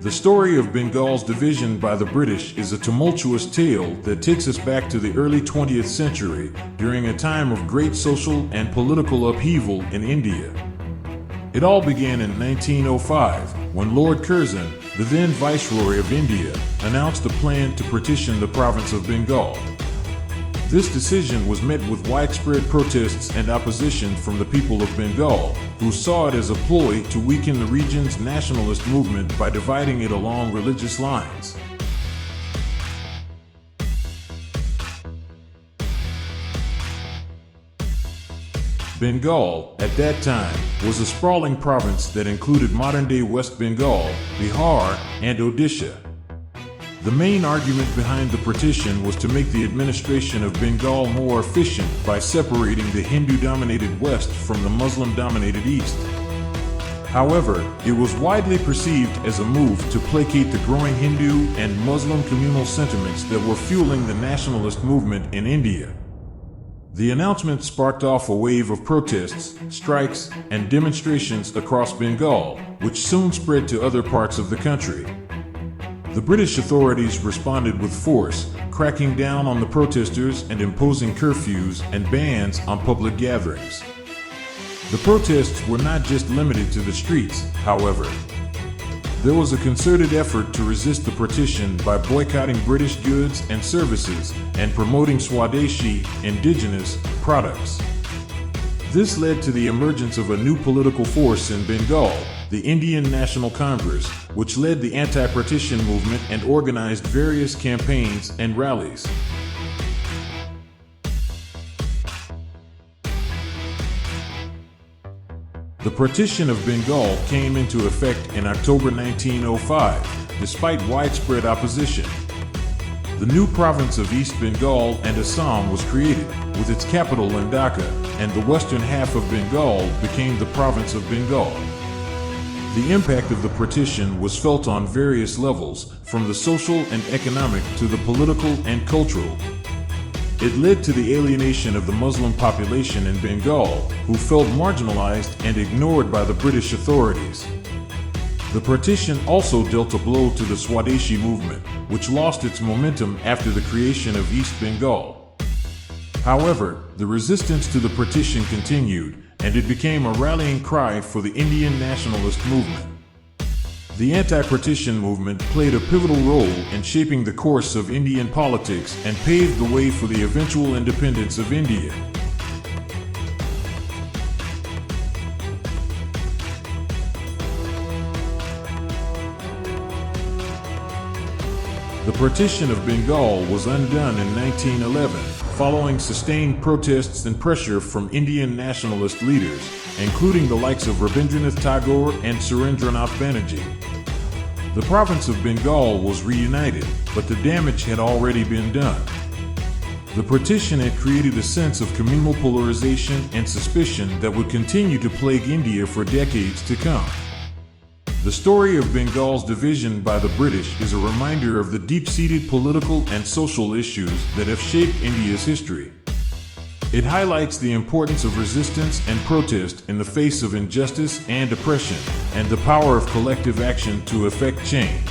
The story of Bengal's division by the British is a tumultuous tale that takes us back to the early 20th century during a time of great social and political upheaval in India. It all began in 1905 when Lord Curzon, the then Viceroy of India, announced a plan to partition the province of Bengal. This decision was met with widespread protests and opposition from the people of Bengal, who saw it as a ploy to weaken the region's nationalist movement by dividing it along religious lines. Bengal, at that time, was a sprawling province that included modern-day West Bengal, Bihar, and Odisha. The main argument behind the partition was to make the administration of Bengal more efficient by separating the Hindu-dominated West from the Muslim-dominated East. However, it was widely perceived as a move to placate the growing Hindu and Muslim communal sentiments that were fueling the nationalist movement in India. The announcement sparked off a wave of protests, strikes, and demonstrations across Bengal, which soon spread to other parts of the country. The British authorities responded with force, cracking down on the protesters and imposing curfews and bans on public gatherings. The protests were not just limited to the streets, however. There was a concerted effort to resist the partition by boycotting British goods and services and promoting Swadeshi, indigenous, products. This led to the emergence of a new political force in Bengal, the Indian National Congress, which led the anti-partition movement and organized various campaigns and rallies. The partition of Bengal came into effect in October 1905, despite widespread opposition. The new province of East Bengal and Assam was created, with its capital in Dhaka, and the western half of Bengal became the province of Bengal. The impact of the partition was felt on various levels, from the social and economic to the political and cultural. It led to the alienation of the Muslim population in Bengal, who felt marginalized and ignored by the British authorities. The partition also dealt a blow to the Swadeshi movement, which lost its momentum after the creation of East Bengal. However, the resistance to the partition continued, and it became a rallying cry for the Indian nationalist movement. The anti-partition movement played a pivotal role in shaping the course of Indian politics and paved the way for the eventual independence of India. The partition of Bengal was undone in 1911, following sustained protests and pressure from Indian nationalist leaders, including the likes of Rabindranath Tagore and Surendranath Banerjee. The province of Bengal was reunited, but the damage had already been done. The partition had created a sense of communal polarization and suspicion that would continue to plague India for decades to come. The story of Bengal's division by the British is a reminder of the deep-seated political and social issues that have shaped India's history. It highlights the importance of resistance and protest in the face of injustice and oppression, and the power of collective action to effect change.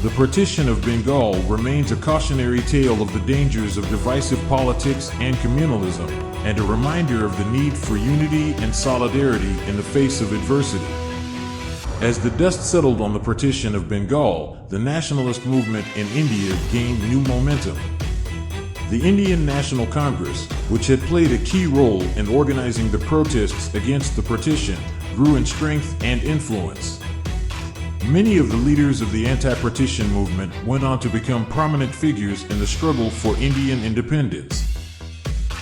The partition of Bengal remains a cautionary tale of the dangers of divisive politics and communalism, and a reminder of the need for unity and solidarity in the face of adversity. As the dust settled on the partition of Bengal, the nationalist movement in India gained new momentum. The Indian National Congress, which had played a key role in organizing the protests against the partition, grew in strength and influence. Many of the leaders of the anti-partition movement went on to become prominent figures in the struggle for Indian independence.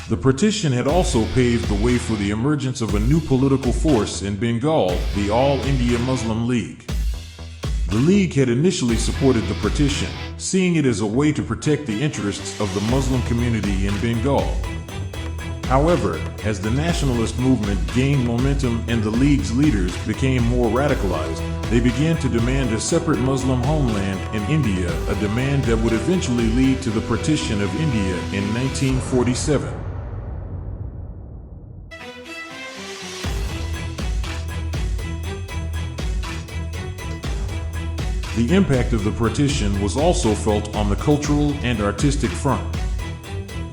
The partition had also paved the way for the emergence of a new political force in Bengal, the All India Muslim League. The League had initially supported the partition, seeing it as a way to protect the interests of the Muslim community in Bengal. However, as the nationalist movement gained momentum and the League's leaders became more radicalized, they began to demand a separate Muslim homeland in India, a demand that would eventually lead to the partition of India in 1947. The impact of the partition was also felt on the cultural and artistic front.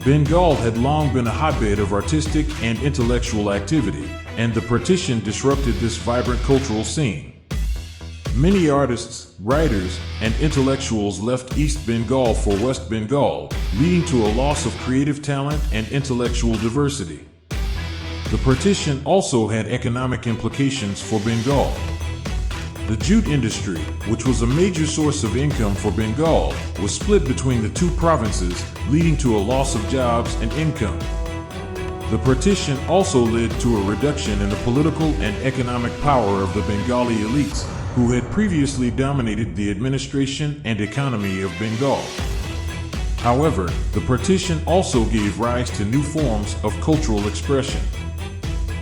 Bengal had long been a hotbed of artistic and intellectual activity, and the partition disrupted this vibrant cultural scene. Many artists, writers, and intellectuals left East Bengal for West Bengal, leading to a loss of creative talent and intellectual diversity. The partition also had economic implications for Bengal. The jute industry, which was a major source of income for Bengal, was split between the two provinces, leading to a loss of jobs and income. The partition also led to a reduction in the political and economic power of the Bengali elites, who had previously dominated the administration and economy of Bengal. However, the partition also gave rise to new forms of cultural expression.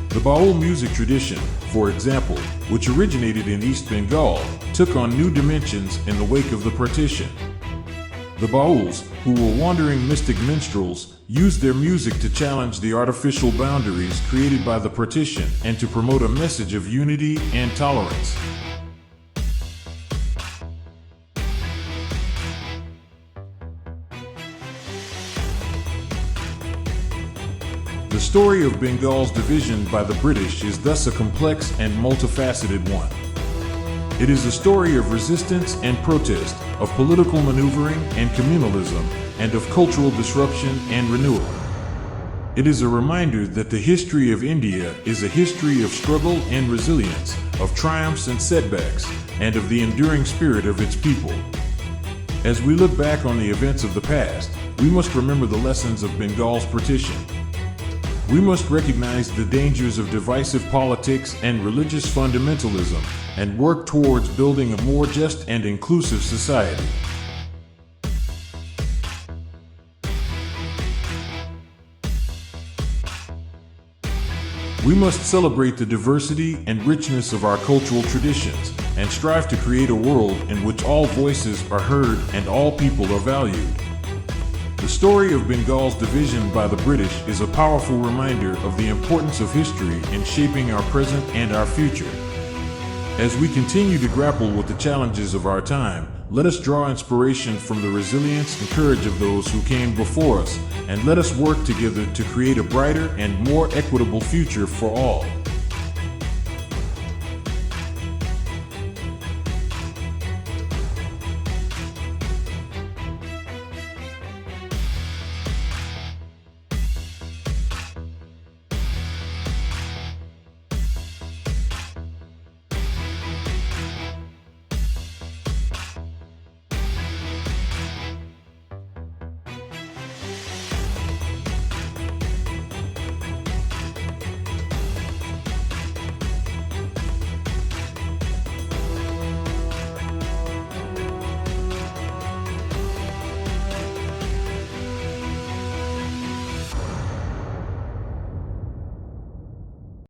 The Baul music tradition, for example, which originated in East Bengal, took on new dimensions in the wake of the partition. The Bauls, who were wandering mystic minstrels, used their music to challenge the artificial boundaries created by the partition and to promote a message of unity and tolerance. The story of Bengal's division by the British is thus a complex and multifaceted one. It is a story of resistance and protest, of political maneuvering and communalism, and of cultural disruption and renewal. It is a reminder that the history of India is a history of struggle and resilience, of triumphs and setbacks, and of the enduring spirit of its people. As we look back on the events of the past, we must remember the lessons of Bengal's partition. We must recognize the dangers of divisive politics and religious fundamentalism and work towards building a more just and inclusive society. We must celebrate the diversity and richness of our cultural traditions and strive to create a world in which all voices are heard and all people are valued. The story of Bengal's division by the British is a powerful reminder of the importance of history in shaping our present and our future. As we continue to grapple with the challenges of our time, let us draw inspiration from the resilience and courage of those who came before us, and let us work together to create a brighter and more equitable future for all.